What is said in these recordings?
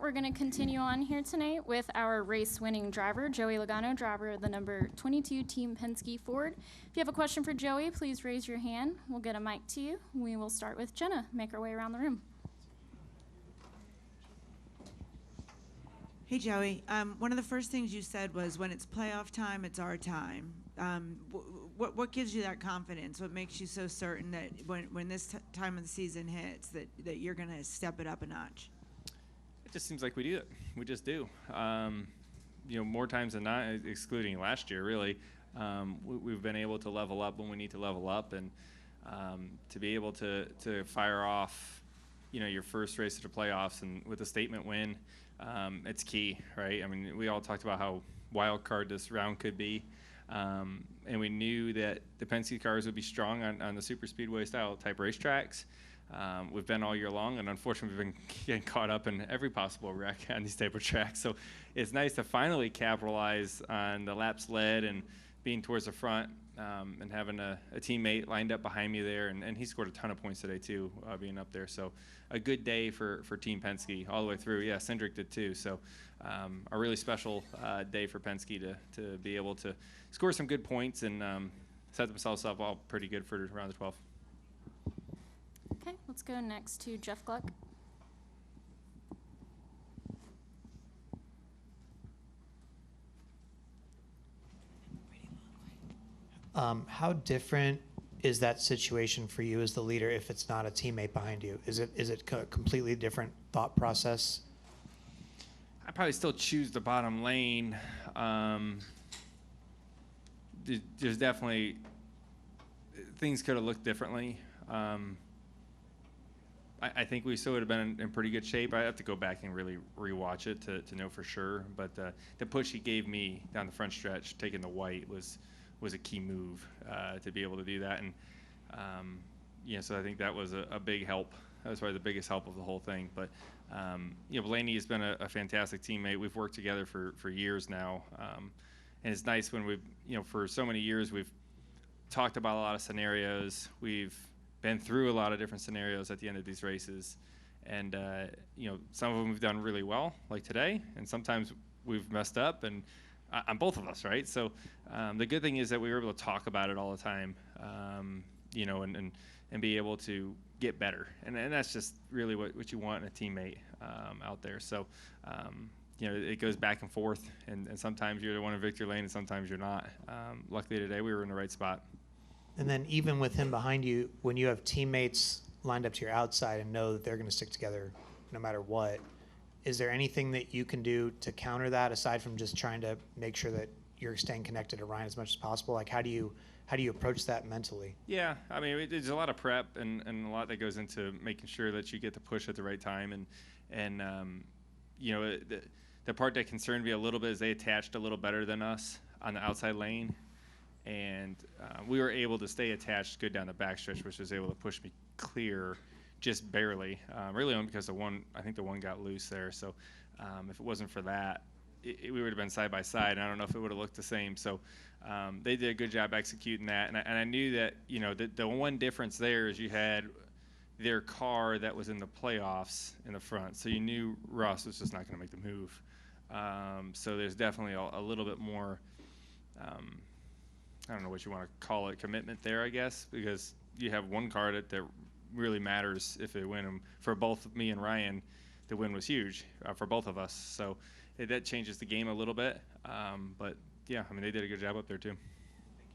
we're going to continue on here tonight with our race-winning driver, Joey Logano, driver of the number 22 Team Penske Ford. If you have a question for Joey, please raise your hand. We'll get a mic to you. We will start with Jenna, make our way around the room. Hey, Joey. One of the first things you said was, when it's playoff time, it's our time. What gives you that confidence? What makes you so certain that when this time of the season hits, that you're going to step it up a notch? It just seems like we do it. We just do. More times than not, excluding last year, really, we've been able to level up when we need to level up, and to be able to fire off, your first race of the playoffs and with a statement win, it's key, right? I mean, we all talked about how wild card this round could be, and we knew that the Penske cars would be strong on the super speedway style type racetracks. We've been all year long, and unfortunately we've been getting caught up in every possible wreck on these type of tracks. So it's nice to finally capitalize on the laps led and being towards the front, and having a teammate lined up behind me there. And he scored a ton of points today too, being up there. So a good day for Team Penske all the way through. Yeah, Cindric did too. So a really special day for Penske to be able to score some good points and set themselves up all pretty good for round of 12. Okay, let's go next to Jeff Gluck. How different is that situation for you as the leader if it's not a teammate behind you? Is it a completely different thought process? I probably still choose the bottom lane. There's definitely things could have looked differently. I think we still would have been in pretty good shape. I have to go back and really rewatch it to know for sure. But the push he gave me down the front stretch, taking the white, was a key move to be able to do that. And so I think that was a big help. That was probably the biggest help of the whole thing. But Blaney has been a fantastic teammate. We've worked together for years now, and it's nice when we've for so many years we've talked about a lot of scenarios. We've been through a lot of different scenarios at the end of these races, and some of them we've done really well, like today, and sometimes we've messed up, and on both of us, right? So the good thing is that we were able to talk about it all the time, and be able to get better, and that's just really what you want in a teammate out there. So it goes back and forth, and sometimes you're the one in victory lane, and sometimes you're not. Luckily today we were in the right spot. And then even with him behind you, when you have teammates lined up to your outside and know that they're going to stick together no matter what, is there anything that you can do to counter that aside from just trying to make sure that you're staying connected to Ryan as much as possible? Like, how do you approach that mentally? Yeah, I mean, there's a lot of prep and a lot that goes into making sure that you get the push at the right time. And the part that concerned me a little bit is they attached a little better than us on the outside lane. And we were able to stay attached good down the backstretch, which was able to push me clear just barely, really only because I think the one got loose there. So if it wasn't for that, we would have been side by side, and I don't know if it would have looked the same. So they did a good job executing that, and I knew that the one difference there is you had their car that was in the playoffs in the front, so you knew Russ was just not going to make the move. So there's definitely a little bit more. I don't know what you want to call it, commitment there, I guess, because you have one car that really matters if they win. For both me and Ryan, the win was huge for both of us. So that changes the game a little bit. But, yeah, I mean, they did a good job up there, too.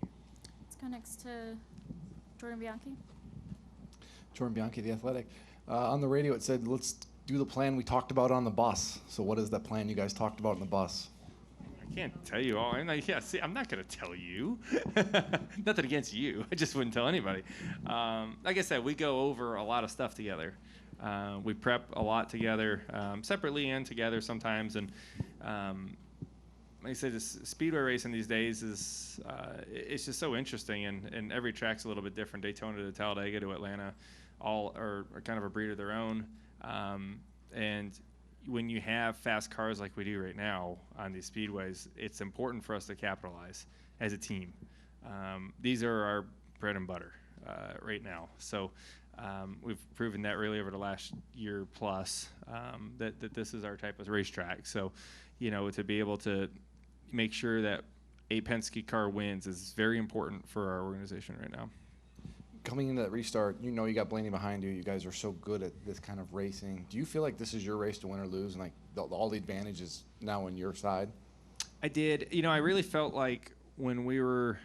Let's go next to Jordan Bianchi. Jordan Bianchi, The Athletic. On the radio, it said, let's do the plan we talked about on the bus. So what is that plan you guys talked about on the bus? I can't tell you all. I'm not going to tell you. Nothing against you. I just wouldn't tell anybody. Like I said, we go over a lot of stuff together. We prep a lot together, separately and together sometimes. And like I said, this speedway racing these days is it's just so interesting. And every track's a little bit different. Daytona to Talladega to Atlanta, all are kind of a breed of their own. And when you have fast cars like we do right now on these speedways, it's important for us to capitalize as a team. These are our bread and butter right now. So we've proven that really over the last year plus that this is our type of racetrack. So, to be able to make sure that a Penske car wins is very important for our organization right now. Coming into that restart, you got Blaney behind you. You guys are so good at this kind of racing. Do you feel like this is your race to win or lose, and like all the advantage is now on your side? I did. I really felt like when we were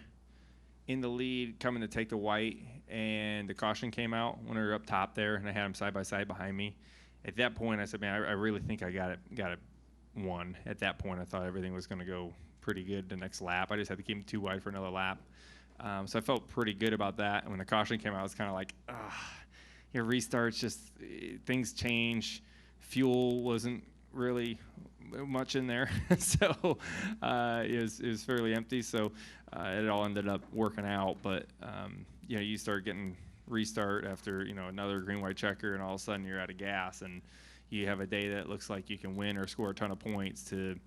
in the lead coming to take the white and the caution came out when we were up top there and I had them side by side behind me, at that point I said, man, I really think I got it won. At that point I thought everything was going to go pretty good the next lap. I just had to keep them too wide for another lap. So I felt pretty good about that. And when the caution came out, I was kind of like, your restarts, just things change. Fuel wasn't really much in there, so it was fairly empty. So it all ended up working out. But you start getting restart after another green white checker, and all of a sudden you're out of gas, and you have a day that looks like you can win or score a ton of points to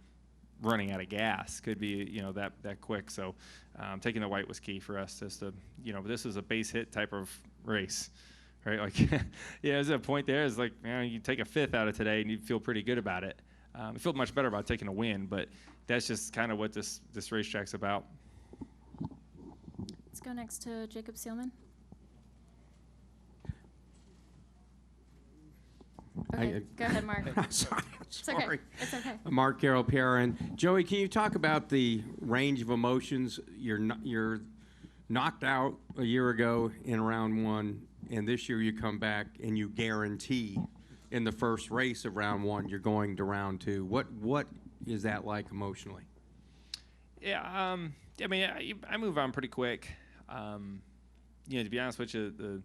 running out of gas. Could be that quick. So taking the white was key for us. Just to this is a base hit type of race. Right, like, there's a point there. It's like, you take a fifth out of today, and you feel pretty good about it. I feel much better about taking a win, but that's just kind of what this racetrack's about. Let's go next to Jacob Seelman. Okay, go ahead, Mark. Sorry. It's okay. It's okay. Mark Carroll, PRN. Joey, can you talk about the range of emotions? You're knocked out a year ago in round one, and this year you come back and you guarantee in the first race of round one you're going to round two. What is that like emotionally? Yeah, I move on pretty quick. To be honest with you,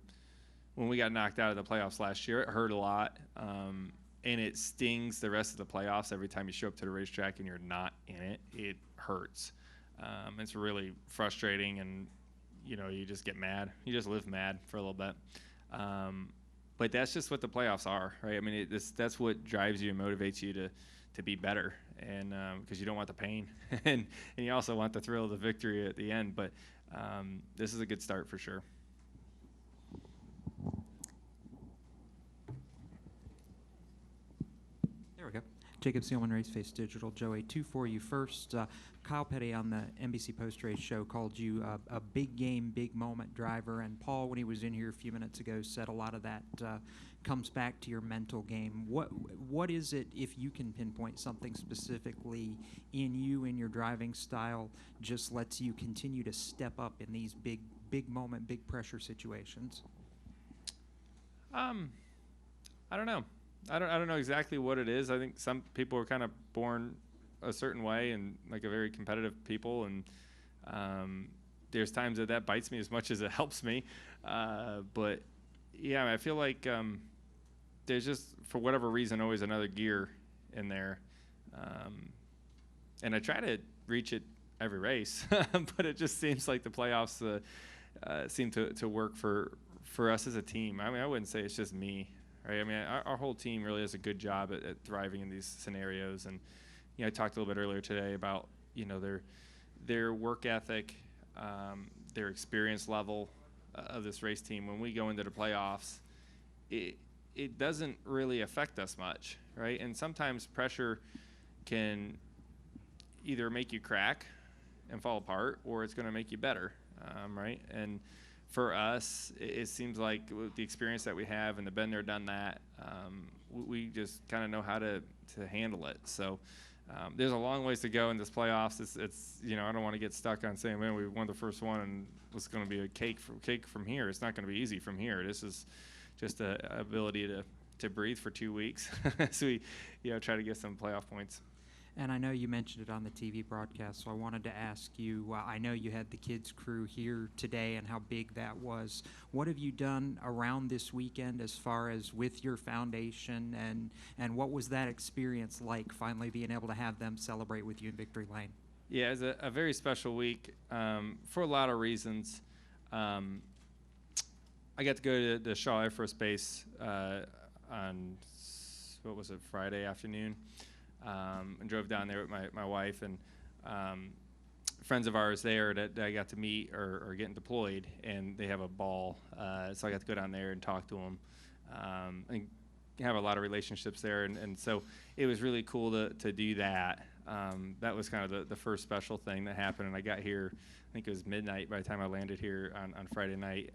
when we got knocked out of the playoffs last year, it hurt a lot, and it stings the rest of the playoffs every time you show up to the racetrack and you're not in it. It hurts. It's really frustrating, and you just get mad. You just live mad for a little bit. But that's just what the playoffs are, right? I mean, that's what drives you and motivates you to be better, and because you don't want the pain, and you also want the thrill of the victory at the end. But this is a good start for sure. There we go. Jacob Seelman, Raceface Digital. Joey, two for you. First, Kyle Petty on the NBC post-race show called you a big game, big moment driver. And Paul, when he was in here a few minutes ago, said a lot of that comes back to your mental game. What is it, if you can pinpoint something specifically in you, in your driving style, just lets you continue to step up in these big moment, big pressure situations? I don't know. I don't know exactly what it is. I think some people are kind of born a certain way and like a very competitive people, and there's times that bites me as much as it helps me. But yeah, I feel like there's just, for whatever reason, always another gear in there, and I try to reach it every race, but it just seems like the playoffs seem to work for us as a team. I mean, I wouldn't say it's just me. Right? I mean, our whole team really does a good job at thriving in these scenarios. And, I talked a little bit earlier today about, their work ethic, their experience level of this race team. When we go into the playoffs, it doesn't really affect us much, right? And sometimes pressure can either make you crack and fall apart, or it's going to make you better, right? And for us, it seems like with the experience that we have and the been there, done that, we just kind of know how to handle it. So there's a long ways to go in this playoffs. It's I don't want to get stuck on saying, man, we won the first one and it's going to be a cake from here. It's not going to be easy from here. This is just an ability to breathe for 2 weeks as we try to get some playoff points. And I know you mentioned it on the TV broadcast, so I wanted to ask you, I know you had the kids' crew here today and how big that was. What have you done around this weekend as far as with your foundation, and what was that experience like, finally being able to have them celebrate with you in Victory Lane? Yeah, it's a very special week for a lot of reasons. I got to go to the Shaw Air Force Base on, Friday afternoon. And drove down there with my wife, and friends of ours there that I got to meet or getting deployed, and they have a ball. So I got to go down there and talk to them, and have a lot of relationships there. And so it was really cool to do that. That was kind of the first special thing that happened. And I got here, I think it was midnight by the time I landed here on Friday night.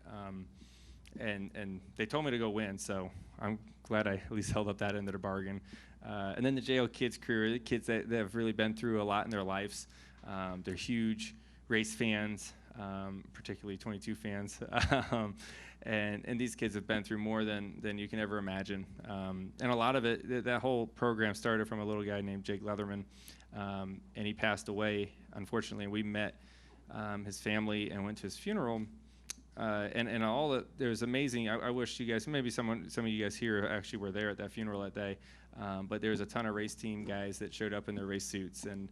And they told me to go win, so I'm glad I at least held up that end of the bargain. And then the JO Kids crew, the kids that have really been through a lot in their lives. They're huge race fans, particularly 22 fans. And these kids have been through more than you can ever imagine. And a lot of it, that whole program started from a little guy named Jake Leatherman, and he passed away, unfortunately. We met his family and went to his funeral. And all that, it was amazing. I wish you guys, maybe some of you guys here actually were there at that funeral that day. But there was a ton of race team guys that showed up in their race suits, and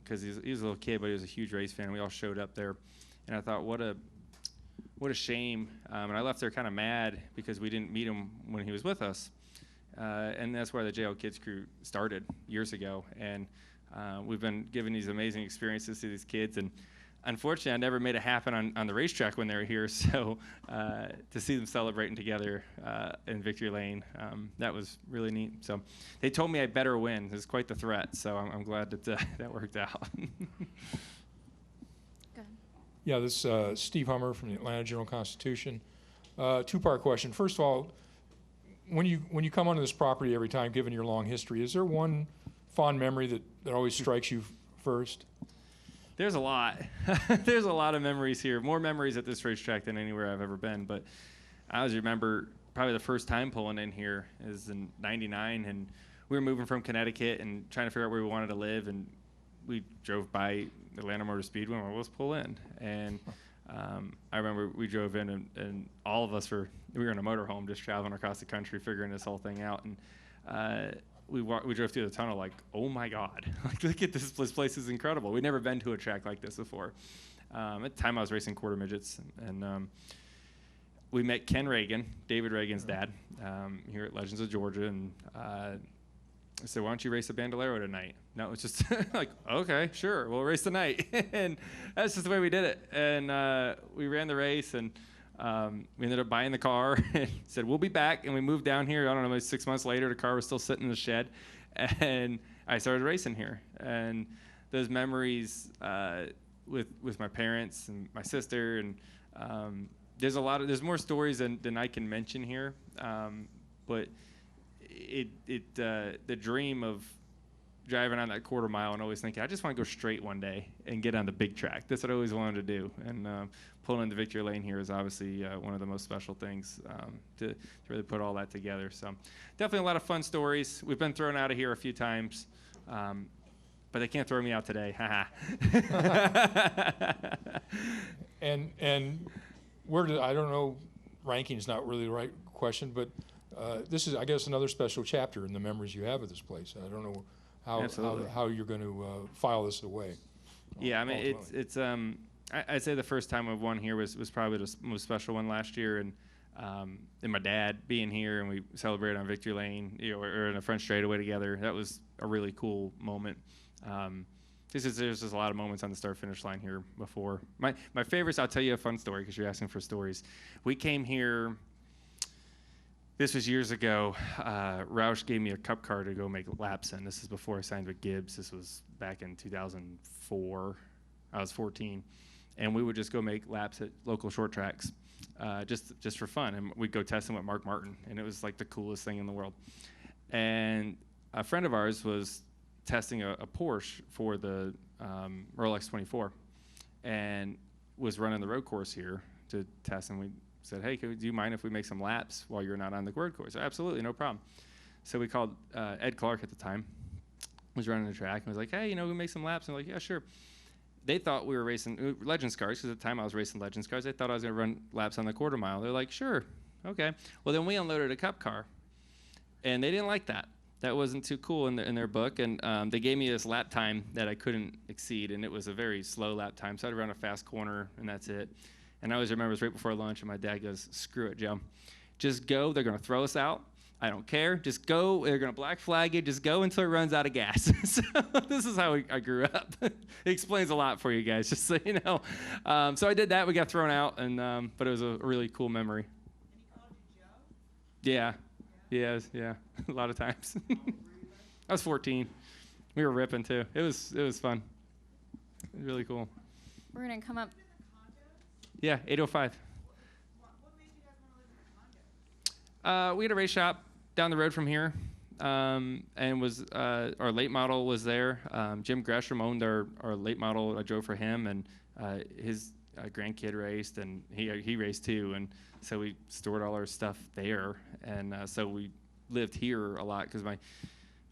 because he was a little kid, but he was a huge race fan. We all showed up there, and I thought, what a shame. And I left there kind of mad because we didn't meet him when he was with us. And that's where the JL Kids crew started years ago. And we've been giving these amazing experiences to these kids. And unfortunately, I never made it happen on the racetrack when they were here. So to see them celebrating together in Victory Lane, that was really neat. So they told me I better win. It was quite the threat. So I'm glad that that worked out. Yeah, this is Steve Hummer from the Atlanta Journal-Constitution. Two-part question. First of all, when you come onto this property every time, given your long history, is there one fond memory that always strikes you first? There's a lot. There's a lot of memories here. More memories at this racetrack than anywhere I've ever been. But I always remember probably the first time pulling in here is in '99, and we were moving from Connecticut and trying to figure out where we wanted to live, and we drove by Atlanta Motor Speedway and let's pull in. And I remember we drove in, and all of us we were in a motorhome just traveling across the country figuring this whole thing out. And we drove through the tunnel like, oh my God, like, look at this place is incredible. We'd never been to a track like this before. At the time I was racing quarter midgets, and we met Ken Reagan, David Reagan's dad, here at Legends of Georgia, and I said, why don't you race a Bandolero tonight? No, it's just like, okay, sure, we'll race tonight. And that's just the way we did it. And we ran the race, and we ended up buying the car and said, we'll be back. And we moved down here, I don't know, maybe 6 months later, the car was still sitting in the shed. And I started racing here. And those memories with my parents and my sister, and there's more stories than I can mention here. But the dream of driving on that quarter mile and always thinking, I just want to go straight one day and get on the big track. That's what I always wanted to do. And pulling into Victory Lane here is obviously one of the most special things to really put all that together. So definitely a lot of fun stories. We've been thrown out of here a few times, but they can't throw me out today. And where did, I don't know, ranking is not really the right question, but this is, I guess, another special chapter in the memories you have of this place. I don't know how you're going to file this away. Yeah, I mean, it's I'd say the first time I've won here was probably the most special one last year, and my dad being here, and we celebrated on Victory Lane, or in a French straightaway together. That was a really cool moment. There's just a lot of moments on the start-finish line here before. My favorites, I'll tell you a fun story because you're asking for stories. We came here. This was years ago. Roush gave me a cup car to go make laps in. This is before I signed with Gibbs. This was back in 2004. I was 14. And we would just go make laps at local short tracks just for fun. And we'd go test them with Mark Martin. And it was like the coolest thing in the world. And a friend of ours was testing a Porsche for the Rolex 24 and was running the road course here to test. And we said, hey, do you mind if we make some laps while you're not on the road course? Absolutely, no problem. So we called Ed Clark at the time, was running the track, and was like, hey, we make some laps. And I'm like, yeah, sure. They thought we were racing Legends cars, because at the time I was racing Legends cars. They thought I was going to run laps on the quarter mile. They're like, sure, okay. Well, then we unloaded a cup car, and they didn't like that. That wasn't too cool in their book, and they gave me this lap time that I couldn't exceed, and it was a very slow lap time, so I'd run a fast corner, and that's it. And I always remember it was right before lunch, and my dad goes, screw it, Joe. Just go. They're going to throw us out. I don't care. Just go. They're going to black flag you. Just go until it runs out of gas. So this is how I grew up. It explains a lot for you guys, just so you know. So I did that. We got thrown out, and but it was a really cool memory. Yeah. Yeah. A lot of times. I was 14. We were ripping too. It was fun. It was really cool. We're going to come up. Yeah, 805. We had a race shop down the road from here, and was our late model was there. Jim Gresham owned our late model. I drove for him, and his grandkid raced, and he raced too. And so we stored all our stuff there, and so we lived here a lot because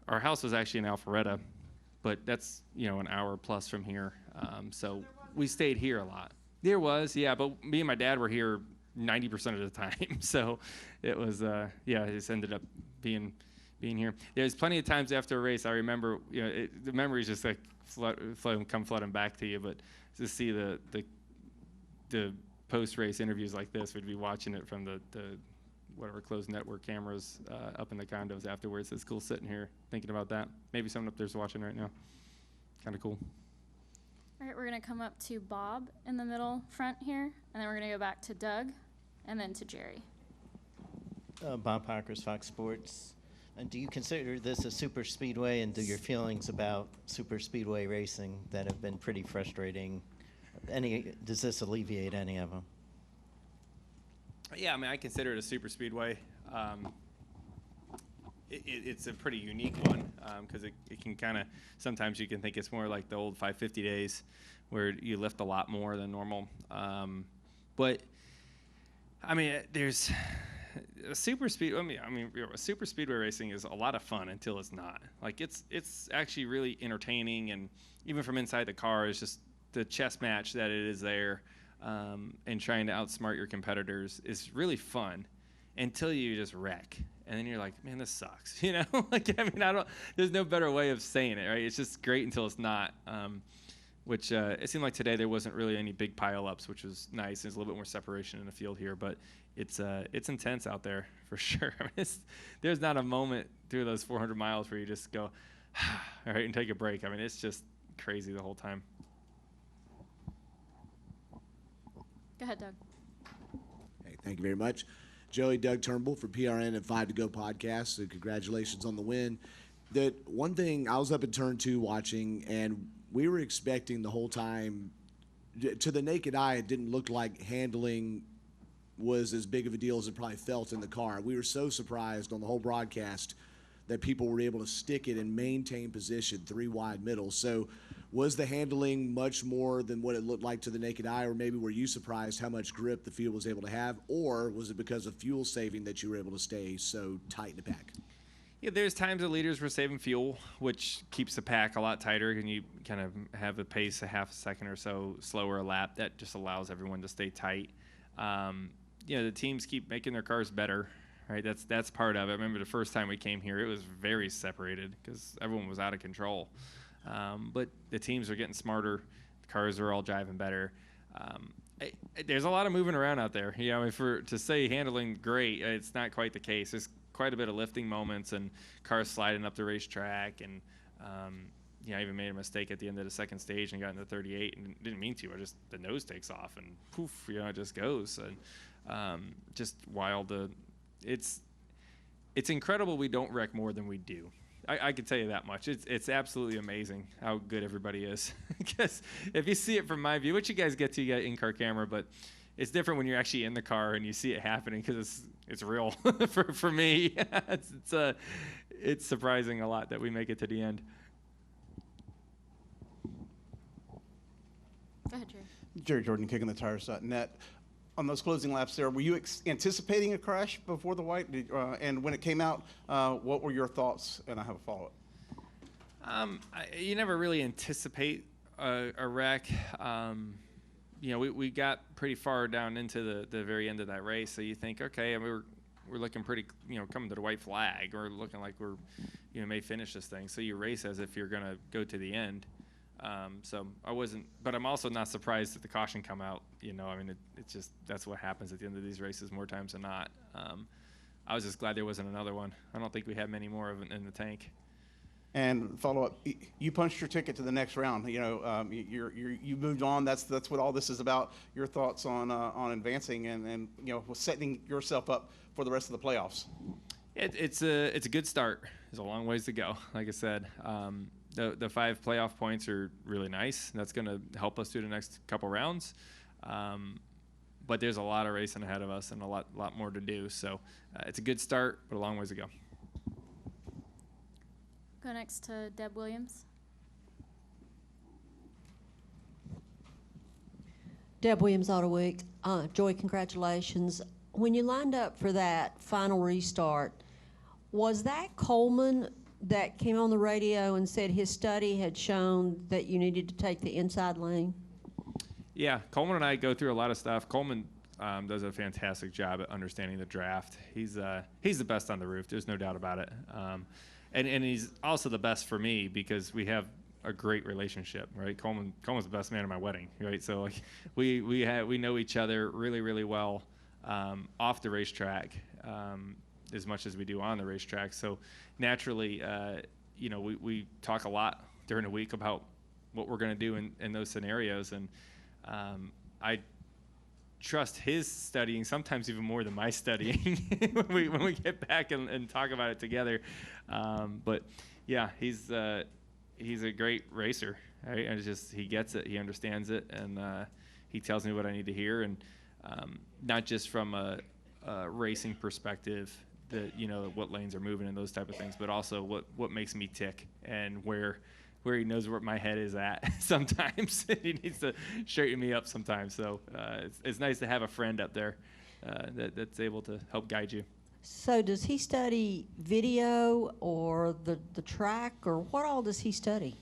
our house was actually in Alpharetta, but that's an hour plus from here. So we stayed here a lot. There was, yeah, but me and my dad were here 90% of the time. So it was, it just ended up being here. There's plenty of times after a race I remember, the memories just like come flooding back to you. But to see the post-race interviews like this, we'd be watching it from the whatever closed network cameras up in the condos afterwards. It's cool sitting here thinking about that. Maybe someone up there's watching right now. Kind of cool. All right, we're going to come up to Bob in the middle front here, and then we're going to go back to Doug, and then to Jerry. Bob Parkers, Fox Sports. And do you consider this a super speedway, and do your feelings about super speedway racing that have been pretty frustrating, does this alleviate any of them? Yeah, I mean, I consider it a super speedway. It's a pretty unique one because it can kind of, sometimes you can think it's more like the old 550 days where you lift a lot more than normal. But I mean, there's a super speed. Super speedway racing is a lot of fun until it's not. Like it's actually really entertaining, and even from inside the car, it's just the chess match that it is there, and trying to outsmart your competitors is really fun until you just wreck. And then you're like, man, this sucks, there's no better way of saying it, right? It's just great until it's not, which it seemed like today there wasn't really any big pile-ups, which was nice. There's a little bit more separation in the field here, but it's intense out there for sure. I mean, there's not a moment through those 400 miles where you just go, all right, and take a break. I mean, it's just crazy the whole time. Go ahead, Doug. Hey, thank you very much. Joey, Doug Turnbull for PRN and 5 to Go podcast. So congratulations on the win. The one thing, I was up in turn 2 watching, and we were expecting the whole time, to the naked eye, it didn't look like handling was as big of a deal as it probably felt in the car. We were so surprised on the whole broadcast that people were able to stick it and maintain position 3 wide middle. So was the handling much more than what it looked like to the naked eye, or maybe were you surprised how much grip the field was able to have, or was it because of fuel saving that you were able to stay so tight in the pack? Yeah, there's times the leaders were saving fuel, which keeps the pack a lot tighter, and you kind of have the pace a half a second or so slower a lap. That just allows everyone to stay tight. The teams keep making their cars better, right? That's part of it. I remember the first time we came here, it was very separated because everyone was out of control. But the teams are getting smarter. The cars are all driving better. There's a lot of moving around out there. To say handling great, it's not quite the case. There's quite a bit of lifting moments and cars sliding up the racetrack. And, I even made a mistake at the end of the second stage and got into 38 and didn't mean to. The nose takes off and poof, it just goes. And just wild. It's incredible we don't wreck more than we do. I can tell you that much. It's absolutely amazing how good everybody is. Because if you see it from my view, which you guys get to, you got in-car camera, but it's different when you're actually in the car and you see it happening because it's real for me. It's surprising a lot that we make it to the end. Go ahead, Jerry. Jerry Jordan, KickingTheTires.net. On those closing laps there, were you anticipating a crash before the white? And when it came out, what were your thoughts? And I have a follow-up. You never really anticipate a wreck. We got pretty far down into the very end of that race, so you think, okay, we're looking pretty, coming to the white flag. We're looking like we're, may finish this thing. So you race as if you're going to go to the end. So I wasn't, but I'm also not surprised that the caution come out. It's just, that's what happens at the end of these races more times than not. I was just glad there wasn't another one. I don't think we had many more of it in the tank. And follow up, you punched your ticket to the next round. You moved on. That's what all this is about. Your thoughts on advancing and setting yourself up for the rest of the playoffs. It's a good start. There's a long ways to go. Like I said, the 5 playoff points are really nice. That's going to help us through the next couple rounds. But there's a lot of racing ahead of us and a lot more to do. So it's a good start, but a long ways to go. Go next to Deb Williams. Deb Williams, Auto Week. Joey, congratulations. When you lined up for that final restart, was that Coleman that came on the radio and said his study had shown that you needed to take the inside lane? Yeah, Coleman and I go through a lot of stuff. Coleman does a fantastic job at understanding the draft. He's the best on the roof. There's no doubt about it. And he's also the best for me because we have a great relationship, right? Coleman's the best man at my wedding, right? So like we know each other really, really well off the racetrack as much as we do on the racetrack. So naturally, we talk a lot during the week about what we're going to do in those scenarios, and I trust his studying sometimes even more than my studying when we get back and talk about it together. But yeah, he's a great racer, right? And it's just he gets it, he understands it, and he tells me what I need to hear, and not just from a racing perspective, what lanes are moving and those type of things, but also what makes me tick and where he knows where my head is at sometimes. He needs to straighten me up sometimes. So it's nice to have a friend up there that's able to help guide you. So does he study video or the track, or what all does he study?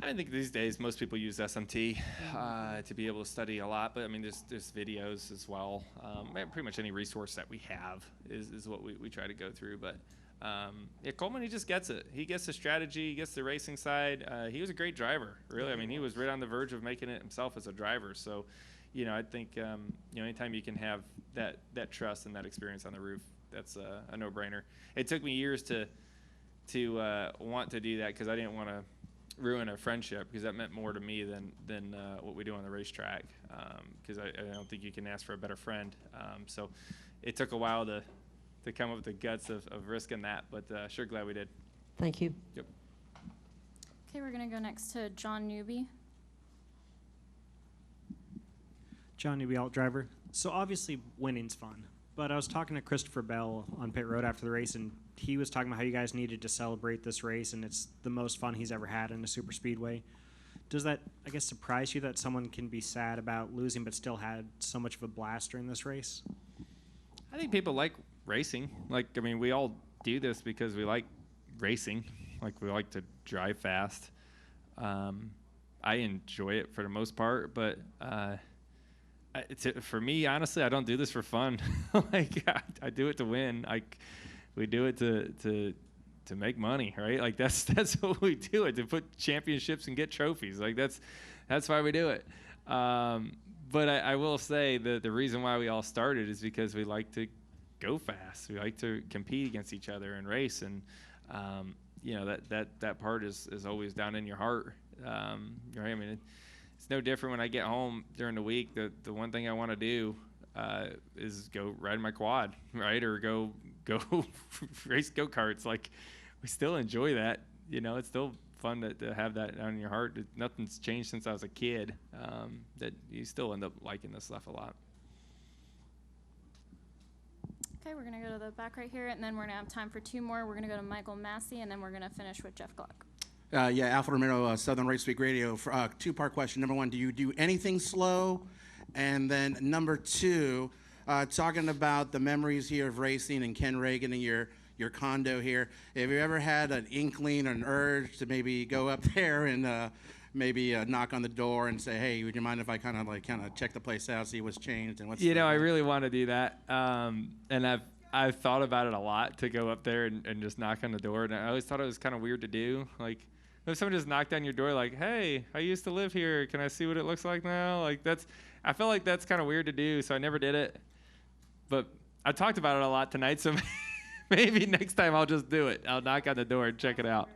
I think these days most people use SMT to be able to study a lot, but I mean there's videos as well. Pretty much any resource that we have is what we try to go through. But Coleman, he just gets it. He gets the strategy, he gets the racing side. He was a great driver, really. I mean, he was right on the verge of making it himself as a driver. So, I think anytime you can have that trust and that experience on the roof, that's a no-brainer. It took me years to want to do that because I didn't want to ruin a friendship, because that meant more to me than what we do on the racetrack. Because I don't think you can ask for a better friend. So it took a while to come up with the guts of risking that, but sure glad we did. Thank you. Yep. Okay, we're going to go next to John Newby. John Newby, alt driver. So obviously winning's fun, but I was talking to Christopher Bell on pit road after the race, and he was talking about how you guys needed to celebrate this race, and it's the most fun he's ever had in a super speedway. Does that, I guess, surprise you that someone can be sad about losing but still had so much of a blast during this race? I think people like racing. We all do this because we like racing. We like to drive fast. I enjoy it for the most part, but for me, honestly, I don't do this for fun. I do it to win. We do it to make money, right? That's what we do it, to put championships and get trophies. That's why we do it. But I will say the reason why we all started is because we like to go fast. We like to compete against each other and race, and that part is always down in your heart, right? I mean, it's no different when I get home during the week. The one thing I want to do is go ride my quad, right, or go race go-karts. We still enjoy that. It's still fun to have that down in your heart. Nothing's changed since I was a kid. That you still end up liking this stuff a lot. Okay, we're going to go to the back right here, and then we're going to have time for 2 more. We're going to go to Michael Massey, and then we're going to finish with Jeff Gluck. Alfred Romero, Southern Race Week Radio. 2-part question. Number 1, do you do anything slow? And then number 2, talking about the memories here of racing and Ken Reagan and your condo here. Have you ever had an inkling or an urge to maybe go up there and maybe knock on the door and say, hey, would you mind if I kind of check the place out, see what's changed and what's... I really want to do that. And I've thought about it a lot, to go up there and just knock on the door. And I always thought it was kind of weird to do. If someone just knocked on your door hey, I used to live here, can I see what it looks like now? I felt like that's kind of weird to do, so I never did it. But I talked about it a lot tonight, so maybe next time I'll just do it. I'll knock on the door and check it out.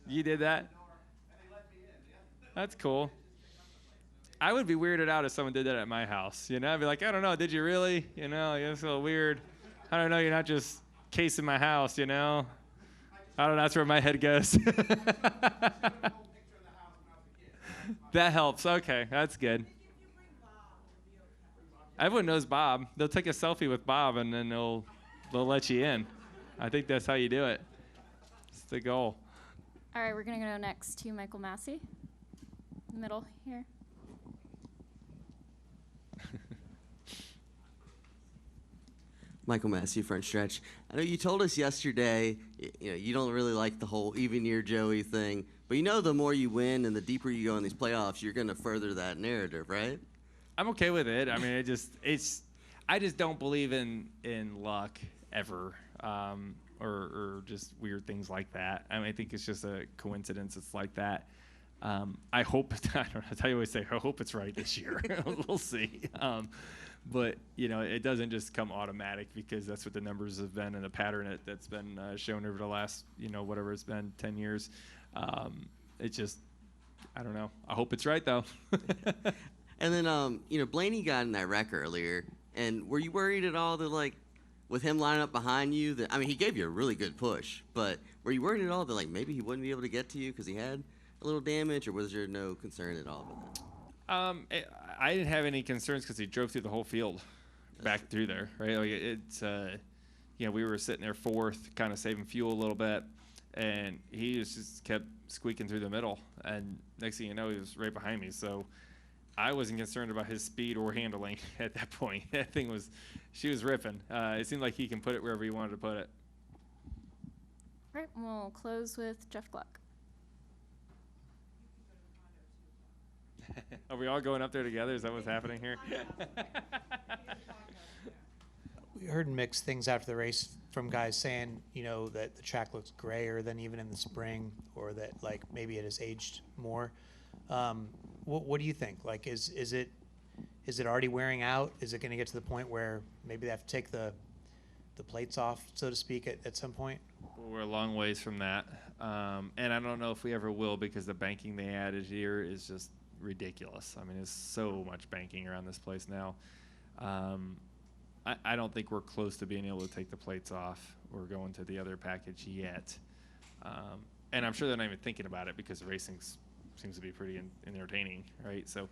You did that? That's cool. I would be weirded out if someone did that at my house. You know, I'd be like, I don't know, did you really? You know, it's a little weird. I don't know, you're not just casing my house, you know? I don't know, that's where my head goes. That helps. Okay, that's good. Everyone knows Bob. They'll take a selfie with Bob, and then they'll let you in. I think that's how you do it. It's the goal. All right, we're going to go next to Michael Massey. Middle here. Michael Massey, front stretch. I know you told us yesterday, you don't really like the whole even year Joey thing, but the more you win and the deeper you go in these playoffs, you're going to further that narrative, right? I'm okay with it. I mean, I just don't believe in luck ever, or just weird things like that. I mean, I think it's just a coincidence. It's like that. I hope, I don't know, I always say, I hope it's right this year. We'll see. But, it doesn't just come automatic because that's what the numbers have been and the pattern that's been shown over the last, whatever it's been, 10 years. It just, I don't know. I hope it's right, though. And then, Blaney got in that wreck earlier. And were you worried at all that, with him lining up behind you, he gave you a really good push, but were you worried at all that, maybe he wouldn't be able to get to you because he had a little damage, or was there no concern at all with that? I didn't have any concerns because he drove through the whole field back through there, right? We were sitting there fourth, kind of saving fuel a little bit, and he just kept squeaking through the middle, and next thing you know, he was right behind me, so I wasn't concerned about his speed or handling at that point. That thing she was ripping. It seemed like he can put it wherever he wanted to put it. All right, we'll close with Jeff Gluck. Are we all going up there together? Is that what's happening here? We heard mixed things after the race from guys saying, that the track looks grayer than even in the spring, or that maybe it has aged more. What do you think? Is it already wearing out? Is it going to get to the point where maybe they have to take the plates off, so to speak, at some point? We're a long ways from that, and I don't know if we ever will because the banking they added here is just ridiculous. I mean, there's so much banking around this place now. I don't think we're close to being able to take the plates off or going to the other package yet, and I'm sure they're not even thinking about it because the racing seems to be pretty entertaining, right? So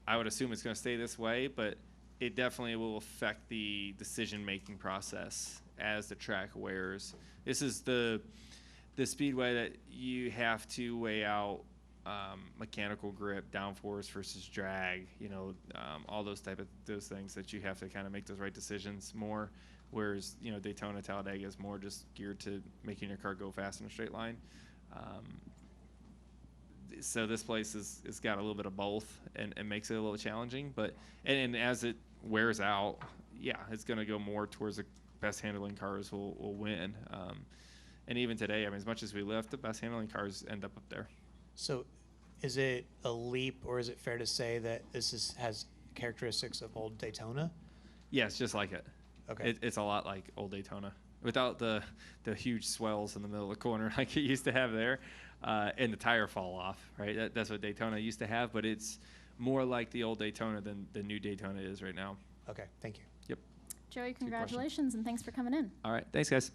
I would assume it's going to stay this way, but it definitely will affect the decision-making process as the track wears. This is the speedway that you have to weigh out mechanical grip, downforce versus drag, all those things that you have to kind of make those right decisions more. Whereas, Daytona, Talladega is more just geared to making your car go fast in a straight line. So this place has got a little bit of both and makes it a little challenging. But and as it wears out, it's going to go more towards the best handling cars will win. And even today, as much as we lift, the best handling cars end up there. So is it a leap, or is it fair to say that this has characteristics of old Daytona? Yeah, it's just like it. Okay. It's a lot like old Daytona without the huge swells in the middle of the corner like it used to have there, and the tire fall off, right? That's what Daytona used to have, but it's more like the old Daytona than the new Daytona is right now. Okay, thank you. Yep. Joey, congratulations, and thanks for coming in. All right, thanks, guys.